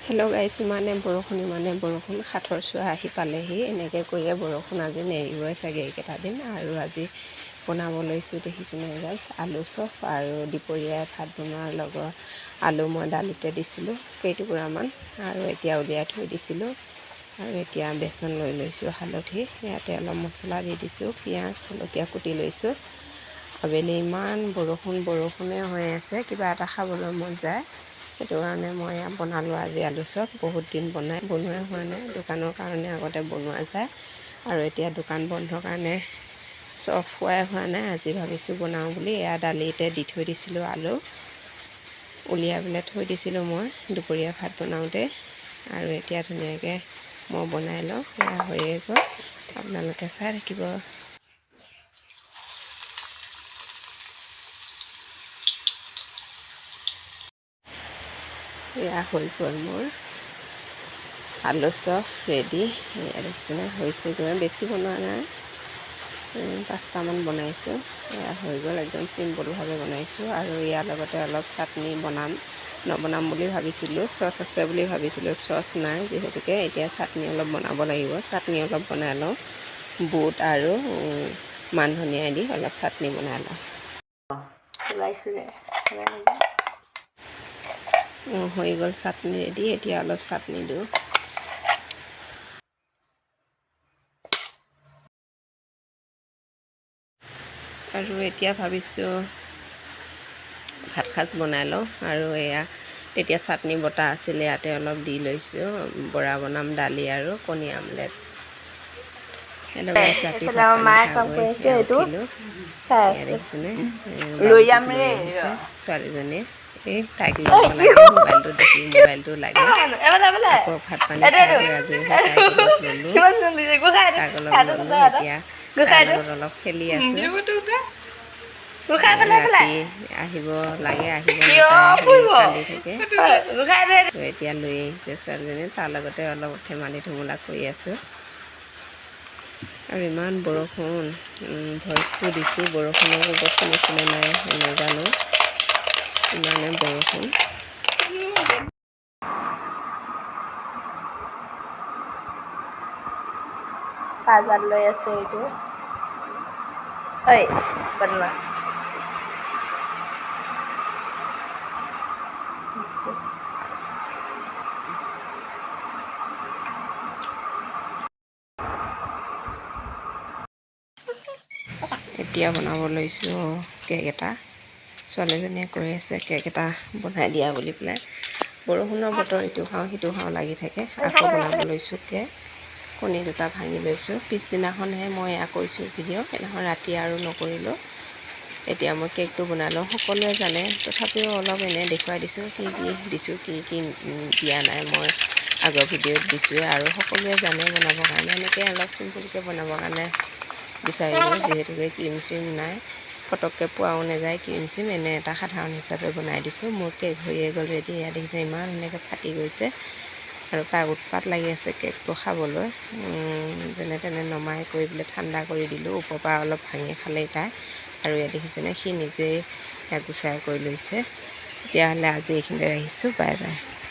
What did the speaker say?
Hello' গাইছ, ইমানে বৰষুণ সাঁথৰ চোৱা আহি পালেহি। এনেকৈ কৰিয়ে বৰষুণ আজি নেৰিবই চাগে এইকেইটা দিন। আৰু আজি বনাব লৈছোঁ দেখিছেনে গাইছ, আলু চপ। আৰু দুপৰীয়া ভাত বনোৱাৰ লগত আলু মই দালিতে দিছিলোঁ কেইটুকুৰামান, আৰু এতিয়া উলিয়াই থৈ দিছিলোঁ। আৰু এতিয়া বেচন লৈ লৈছোঁ, হালধি, ইয়াতে অলপ মছলা দি দিছোঁ, পিঁয়াজ জলকীয়া কুটি লৈছোঁ। আবেলি ইমান বৰষুণে হৈ আছে, কিবা এটা খাবলৈ মন যায়। সেইটো কাৰণে মই বনালোঁ আজি আলু চপ। বহুত দিন বনোৱা হোৱা নাই, দোকানৰ কাৰণে আগতে বনোৱা যায়। আৰু এতিয়া দোকান বন্ধৰ কাৰণে চপ খোৱাই হোৱা নাই। আজি ভাবিছোঁ বনাওঁ বুলি। এয়া দালিতে দি থৈ দিছিলোঁ, আলু উলিয়াই পেলাই থৈ দিছিলোঁ মই দুপৰীয়া ভাত বনাওঁতে। আৰু এতিয়া ধুনীয়াকৈ মই বনাই লওঁ, এয়া হৈয়ে গ'ল। আপোনালোকে চাই থাকিব। এয়া হৈ গ'ল মোৰ আলু চপ ৰেডি। এয়া দেখিছেনে, হৈছেগৈ। বেছি বনোৱা নাই, 5টামান বনাইছোঁ। এয়া হৈ গ'ল, একদম চিম্পুলভাৱে বনাইছোঁ। আৰু ইয়াৰ লগতে অলপ চাটনি নবনাম বুলি ভাবিছিলোঁ, চচ আছে বুলি ভাবিছিলোঁ, চচ নাই যিহেতুকে এতিয়া চাটনি অলপ বনাব লাগিব। চাটনি অলপ বনাই লওঁ, বুট আৰু মান ধনিয়া দি অলপ চাটনি বনাই লওঁ। হৈ গ'ল চাটনি ৰেডি। এতিয়া অলপ চাটনি দিওঁ। আৰু এতিয়া ভাবিছোঁ ভাতসাজ বনাই লওঁ। আৰু এয়া তেতিয়া চাটনি বটা আছিলে, ইয়াতে অলপ দি লৈছোঁ। বৰা বনাম, দালি আৰু কণী আমলেট। ৰাতি ভাত পানী খাই বৈ উঠিলোঁ। এয়া দেখিছেনে, বাবুটোক লৈ আহিছে ছোৱালীজনীয়ে। তাইক ল'ব লাগে, মোবাইলটো দেখি মোবাইলটো লাগে। আকৌ ভাত পানী খাই বৈ আজৰি হৈ তাইক অলপ ল'লোঁ, এতিয়া তাইৰ লগত অলপ খেলি আছোঁ। ৰাতি আহিব লাগে, কান্দি থাকে। এতিয়া লৈ আহিছে ছোৱালীজনী, তাৰ লগতে অলপ ধেমালি ধুমুলা কৰি আছোঁ। আৰু ইমান বৰষুণ, ভইচটো দিছোঁ, বৰষুণৰ ওপৰত শুনিছিলে নাই নাজানো, ইমানে বৰষুণ। পাজাল লৈ আছে এইটো। ঐ বদমাছ। এতিয়া বনাব লৈছোঁ কেক এটা। ছোৱালীজনীয়ে কৈ আছে কেক এটা বনাই দিয়া বুলি পেলাই। বৰষুণৰ বতৰ, ইটো খাওঁ সিটো খাওঁ লাগি থাকে। আকৌ বনাব লৈছোঁ কেক। কণী দুটা ভাঙি লৈছোঁ। পিছদিনাখনহে মই এয়া কৰিছোঁ ভিডিঅ', সেইদিনাখন ৰাতি আৰু নকৰিলোঁ। এতিয়া মই কেকটো বনাই লওঁ। সকলোৱে জানে, তথাপিও অলপ এনেই দেখুৱাই দিছোঁ, কি দিছোঁ, কি দিয়া নাই। মই আগৰ ভিডিঅ'ত দিছোঁৱে, আৰু সকলোৱে জানে বনাবৰ কাৰণে। এনেকৈ অলপ চিম্পুলকৈ বনাবৰ কাৰণে বিচাৰিলোঁ, যিহেতুকে ক্ৰীম চিম নাই, পটককৈ পোৱাও নাযায় ক্ৰীম চিম। এনে এটা সাধাৰণ হিচাপে বনাই দিছোঁ। মোৰ কেক হৈয়ে গ'ল ৰেডি। এয়া দেখিছে ইমান ধুনীয়াকৈ ফাটি গৈছে। আৰু তাৰ উৎপাত লাগি আছে কেকটো খাবলৈ। যেনে তেনে নমাই কৰি পেলাই ঠাণ্ডা কৰি দিলোঁ। ওপৰৰ পৰা অলপ ভাঙি খালেই তাই। আৰু ইয়াত দেখিছেনে, সি নিজেই গুচাই কৰি লৈছে। তেতিয়াহ'লে আজি এইখিনিতে ৰাখিছোঁ, বাই বাই।